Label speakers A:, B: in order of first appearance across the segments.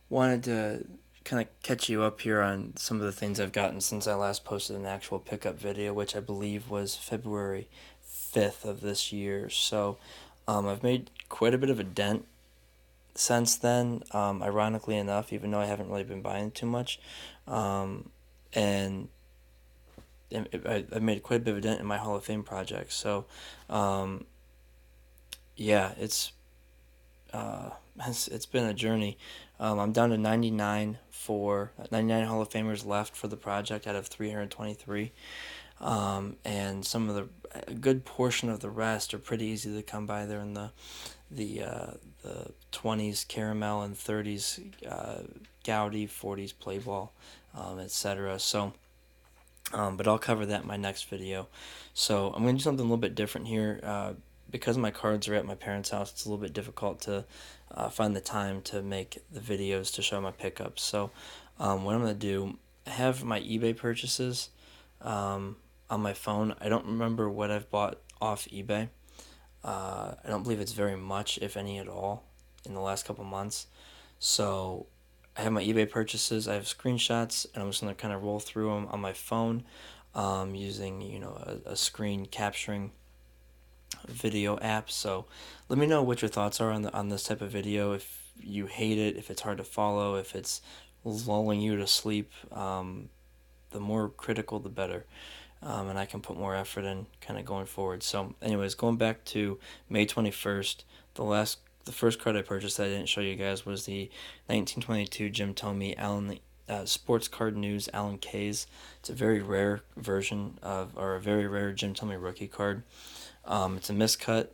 A: Wanted to kind of catch you up here on some of the things I've gotten since I last posted an actual pickup video, which I believe was February 5th of this year. So I've made quite a bit of a dent since then, ironically enough, even though I haven't really been buying too much. And I made quite a bit of a dent in my Hall of Fame project. So, um, yeah, uh, it's been a journey. I'm down to 99 Hall of Famers left for the project out of 323. And a good portion of the rest are pretty easy to come by. They're in the 20s caramel and 30s Gaudy, 40s play ball, etc. So, but I'll cover that in my next video. So I'm going to do something a little bit different here. Because my cards are at my parents' house, it's a little bit difficult to find the time to make the videos to show my pickups. So what I'm going to do, I have my eBay purchases on my phone. I don't remember what I've bought off eBay. I don't believe it's very much, if any at all, in the last couple months. So I have my eBay purchases. I have screenshots, and I'm just gonna kind of roll through them on my phone, using a screen capturing video app. So let me know what your thoughts are on this type of video. If you hate it, if it's hard to follow, if it's lulling you to sleep. The more critical, the better. And I can put more effort in kind of going forward. So, anyways, going back to May 21st, the first card I purchased that I didn't show you guys was the 1922 Jim Thome Allen Sports Card News Allen K's. It's a very rare version or a very rare Jim Thome rookie card. It's a miscut.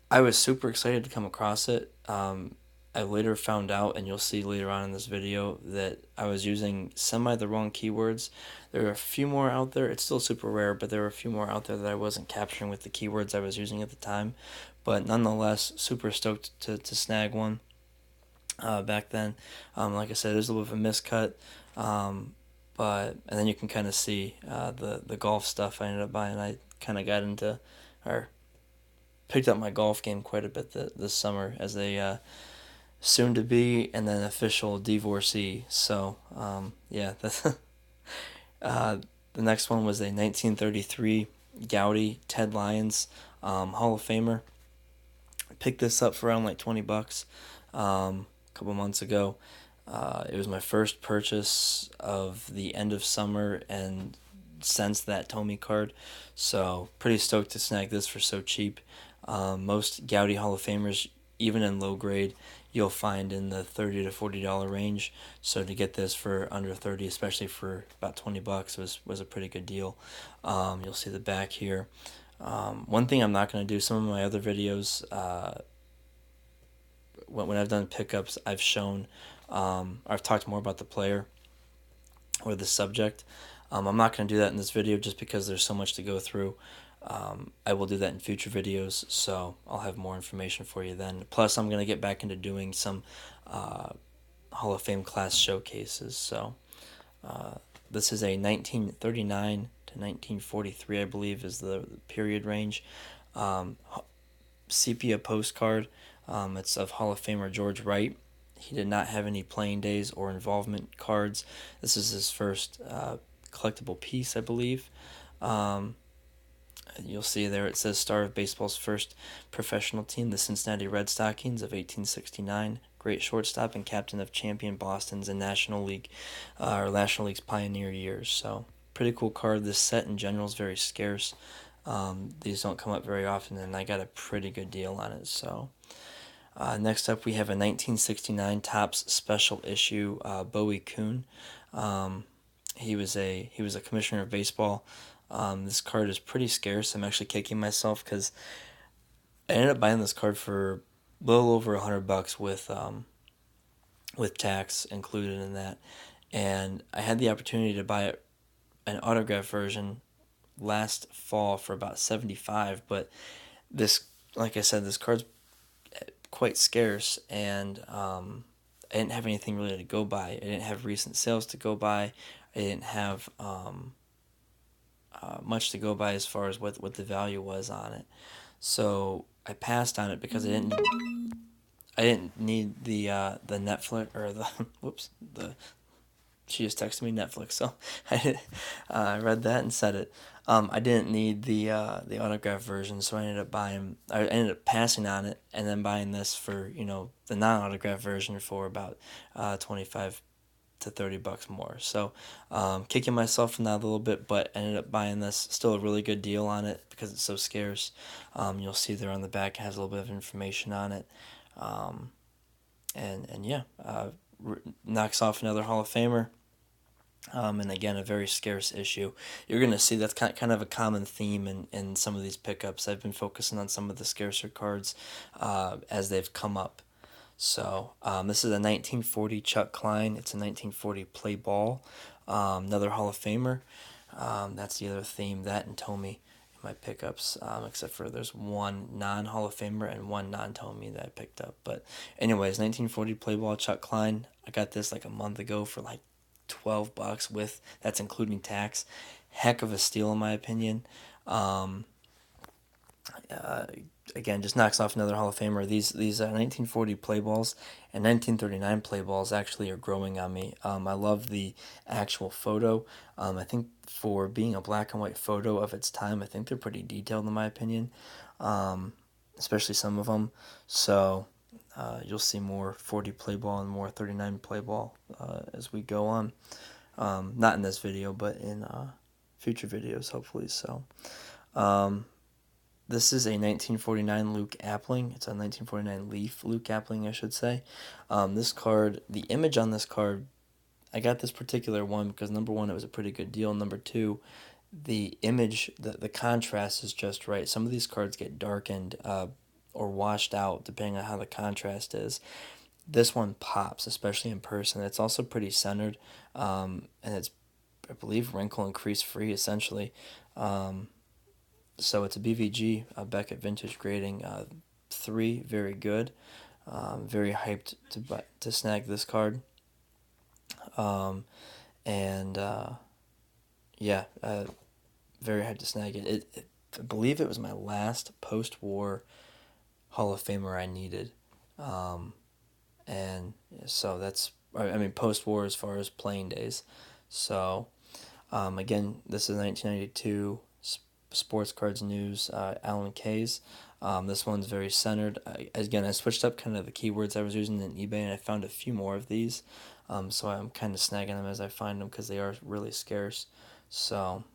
A: I was super excited to come across it. I later found out, and you'll see later on in this video, that I was using the wrong keywords. There are a few more out there. It's still super rare, but there were a few more out there that I wasn't capturing with the keywords I was using at the time. But nonetheless, super stoked to snag one back then. Like I said, it was a little bit of a miscut. And then you can kind of see the golf stuff I ended up buying. I kind of got into, or picked up my golf game quite a bit this summer as a soon to be and then official divorcee. So yeah, that's the next one was a 1933 Gaudy Ted Lyons Hall of Famer. I picked this up for around like $20 a couple months ago. It was my first purchase of the end of summer and since that Thome card, so pretty stoked to snag this for so cheap. Most Gaudy Hall of Famers, even in low grade, you'll find in the $30 to $40 range. So to get this for under 30, especially for about $20, was a pretty good deal. You'll see the back here. One thing I'm not going to do, some of my other videos, when I've done pickups, I've talked more about the player or the subject. I'm not going to do that in this video just because there's so much to go through. I will do that in future videos, so I'll have more information for you then. Plus, I'm going to get back into doing some Hall of Fame class showcases. So this is a 1939 to 1943, I believe, is the period range. Sepia postcard. It's of Hall of Famer George Wright. He did not have any playing days or involvement cards. This is his first collectible piece, I believe. You'll see there it says star of baseball's first professional team, the Cincinnati Red Stockings of 1869. Great shortstop and captain of champion Boston's and National League's pioneer years. So pretty cool card. This set in general is very scarce. These don't come up very often, and I got a pretty good deal on it. So next up, we have a 1969 Topps special issue Bowie Kuhne. He was a commissioner of baseball. This card is pretty scarce. I'm actually kicking myself because I ended up buying this card for a little over $100 with tax included in that, and I had the opportunity to buy an autograph version last fall for about $75. But this, like I said, this card's quite scarce, and I didn't have anything really to go by. I didn't have recent sales to go by. I didn't have much to go by as far as what the value was on it. So I passed on it because I didn't need the Netflix or the whoops the she just texted me Netflix, so I read that and said it. I didn't need the autograph version, so I ended up passing on it and then buying this for the non autograph version for about 25 to $30 more. So kicking myself in that a little bit, but ended up buying this. Still a really good deal on it because it's so scarce. You'll see there on the back it has a little bit of information on it. Um, and yeah, knocks off another Hall of Famer. And again, a very scarce issue. You're going to see that's kind of a common theme in some of these pickups. I've been focusing on some of the scarcer cards as they've come up. So this is a 1940 Chuck Klein. It's a 1940 play ball. Another Hall of Famer. That's the other theme, that and Tommy in my pickups, except for there's one non-Hall of Famer and one non-Tommy that I picked up. But anyways, 1940 play ball Chuck Klein. I got this like a month ago for like $12 with that's including tax. Heck of a steal in my opinion. Um, uh, Again, just knocks off another Hall of Famer. These 1940 play balls and 1939 play balls actually are growing on me. I love the actual photo. I think for being a black and white photo of its time, I think they're pretty detailed in my opinion, um, especially some of them. So you'll see more 40 play ball and more 39 play ball as we go on. Not in this video, but in future videos, hopefully. So, um, this is a 1949 Luke Appling. It's a 1949 Leaf Luke Appling, I should say. This card, the image on this card, I got this particular one because number one, it was a pretty good deal. Number two, the image, the contrast is just right. Some of these cards get darkened or washed out depending on how the contrast is. This one pops, especially in person. It's also pretty centered, and it's, I believe, wrinkle and crease free essentially. Um, so it's a BVG, Beckett Vintage Grading 3, very good. Very hyped to snag this card. Um, and yeah, very hyped to snag it. I believe it was my last post-war Hall of Famer I needed. Um, and so that's, I mean, post-war as far as playing days. So again, this is 1992 Sports Cards News, Alan Kay's. This one's very centered. Again, I switched up kind of the keywords I was using in eBay, and I found a few more of these. So I'm kind of snagging them as I find them because they are really scarce. So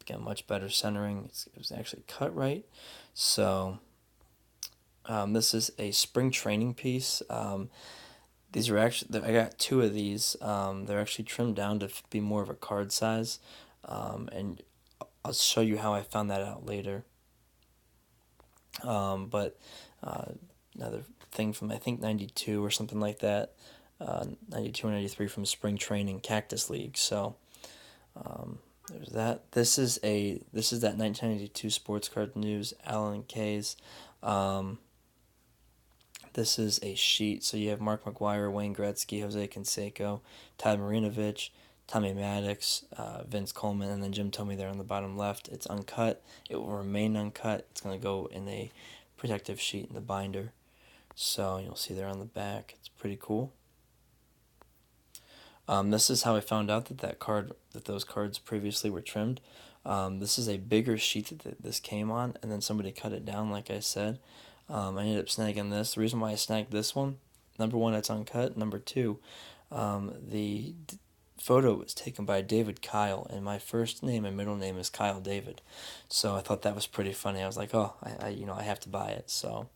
A: again, much better centering. It was actually cut right. So this is a spring training piece. These are actually, I got two of these. They're actually trimmed down to be more of a card size. And I'll show you how I found that out later. But another thing from, I think, 92 or something like that. 92 or 93 from Spring Training Cactus League. So there's that. This is that 1992 Sports Card News Alan Kay's. This is a sheet. So you have Mark McGwire, Wayne Gretzky, Jose Canseco, Todd Marinovich, Tommy Maddox, Vince Coleman, and then Jim Thome there on the bottom left. It's uncut. It will remain uncut. It's going to go in a protective sheet in the binder. So you'll see there on the back. It's pretty cool. This is how I found out that those cards previously were trimmed. This is a bigger sheet that this came on, and then somebody cut it down, like I said. I ended up snagging this. The reason why I snagged this one, number one, it's uncut. Number two, the photo was taken by David Kyle, and my first name and middle name is Kyle David. So I thought that was pretty funny. I was like, oh, I have to buy it. So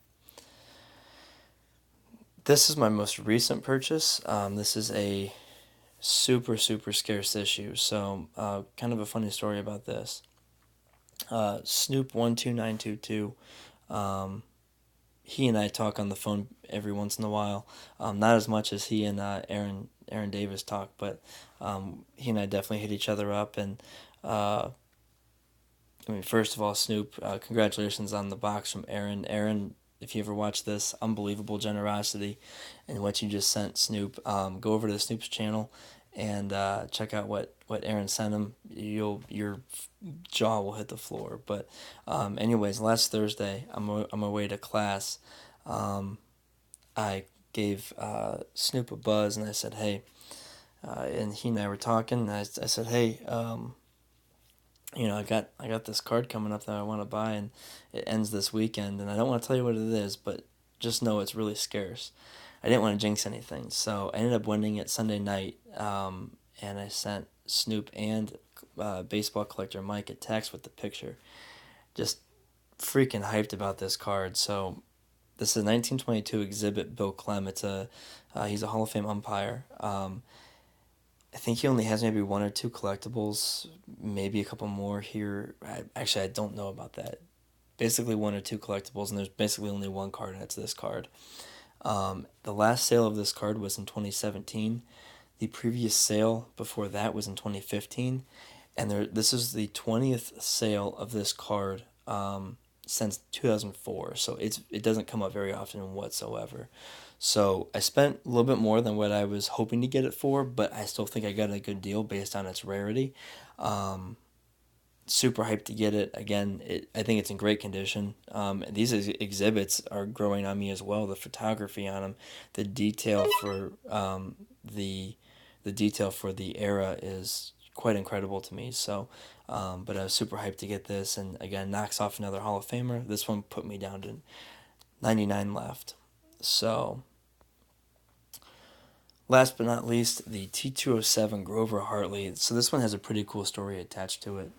A: this is my most recent purchase. This is a super, super scarce issue. So kind of a funny story about this. Snoop 12922. He and I talk on the phone every once in a while. Not as much as he and Aaron Davis talk, but he and I definitely hit each other up. And I mean, first of all, Snoop, congratulations on the box from Aaron. Aaron, if you ever watch this, unbelievable generosity and what you just sent Snoop. Go over to Snoop's channel and check out what Aaron sent him. Your jaw will hit the floor. But anyways, last Thursday, I'm away to class. I gave Snoop a buzz and I said, hey, and he and I were talking. And I said, hey, I got this card coming up that I want to buy, and it ends this weekend, and I don't want to tell you what it is, but just know it's really scarce. I didn't want to jinx anything, so I ended up winning it Sunday night, and I sent Snoop and baseball collector Mike a text with the picture. Just freaking hyped about this card. So this is a 1922 exhibit Bill Klem. He's a Hall of Fame umpire. I think he only has maybe one or two collectibles, maybe a couple more here. I don't know about that. Basically, one or two collectibles, and there's basically only one card, and it's this card. The last sale of this card was in 2017. The previous sale before that was in 2015, and this is the 20th sale of this card since 2004. So it doesn't come up very often whatsoever. So I spent a little bit more than what I was hoping to get it for, but I still think I got a good deal based on its rarity. Um, Super hyped to get it. Again, I think it's in great condition. These exhibits are growing on me as well. The photography on them, the detail for the detail for the era is quite incredible to me. So, but I was super hyped to get this, and again, knocks off another Hall of Famer. This one put me down to 99 left. So, last but not least, the T207 Grover Hartley. So this one has a pretty cool story attached to it.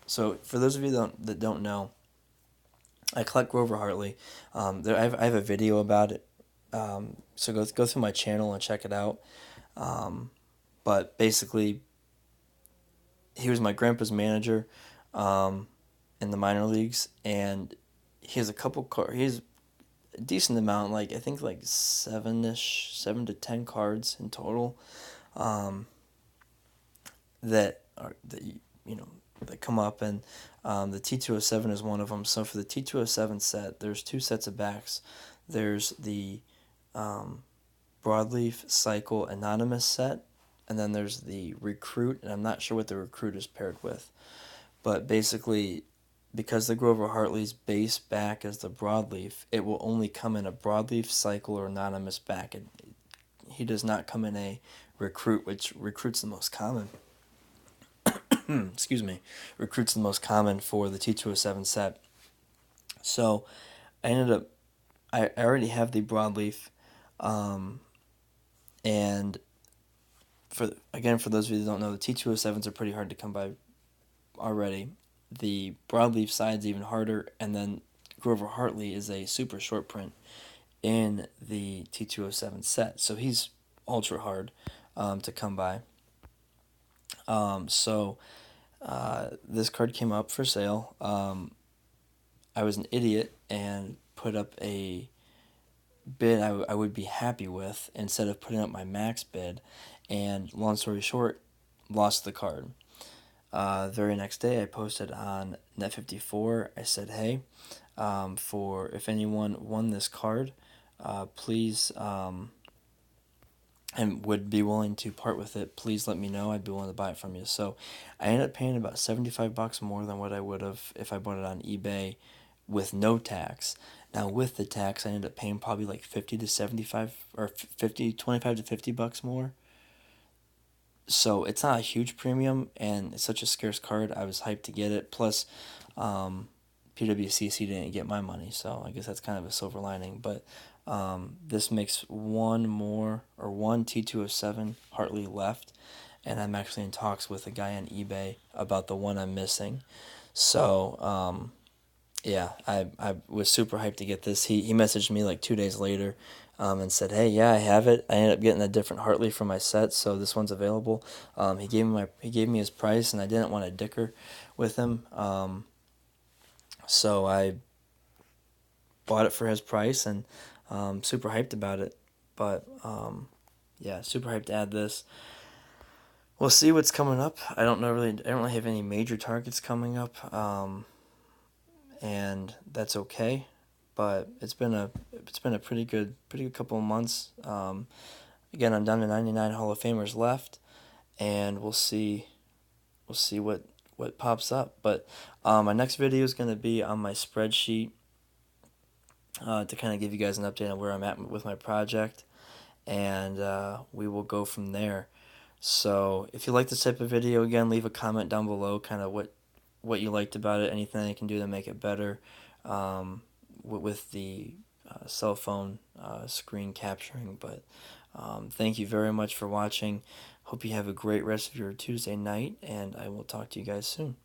A: So for those of you that don't know, I collect Grover Hartley. I have a video about it. So go through my channel and check it out. But basically, he was my grandpa's manager in the minor leagues, and he has a couple he has a decent amount, like I think like 7 to 10 cards in total, um, that that come up, and the T207 is one of them. So for the T207 set, there's two sets of backs. There's the Broadleaf Cycle Anonymous set, and then there's the Recruit, and I'm not sure what the Recruit is paired with. But basically, because the Grover Hartley's base back is the Broadleaf, it will only come in a Broadleaf Cycle or Anonymous back. He does not come in a Recruit, which Recruit's the most common. Excuse me. Recruit's the most common for the T207 set. So I ended up, I already have the Broadleaf, and for those of you that don't know, the T207s are pretty hard to come by already. The broadleaf side's even harder, and then Grover Hartley is a super short print in the T207 set, so he's ultra hard to come by. So this card came up for sale. I was an idiot and put up a bid I would be happy with instead of putting up my max bid, and long story short, lost the card. Very next day, I posted on Net54. I said, "Hey, for if anyone won this card, please and would be willing to part with it, please let me know. I'd be willing to buy it from you." So, I ended up paying about $75 more than what I would have if I bought it on eBay with no tax. Now with the tax, I ended up paying probably like 50 to 75 or 50 25 to $50 more. So it's not a huge premium, and it's such a scarce card. I was hyped to get it. Plus, PWCC didn't get my money, so I guess that's kind of a silver lining. But this makes one T207 Hartley left, and I'm actually in talks with a guy on eBay about the one I'm missing. So yeah, I was super hyped to get this. He messaged me like 2 days later, and said, "Hey, yeah, I have it. I ended up getting a different Hartley for my set, so this one's available." He gave me his price, and I didn't want to dicker with him, so I bought it for his price, and super hyped about it. But yeah, super hyped to add this. We'll see what's coming up. I don't really have any major targets coming up. And that's okay. But it's been a pretty good couple of months. Again, I'm down to 99 Hall of Famers left, and we'll see what pops up. But my next video is going to be on my spreadsheet to kind of give you guys an update on where I'm at with my project, and we will go from there. So if you like this type of video, again, leave a comment down below, kind of what you liked about it, anything I can do to make it better, with the cell phone screen capturing. But thank you very much for watching. Hope you have a great rest of your Tuesday night, and I will talk to you guys soon.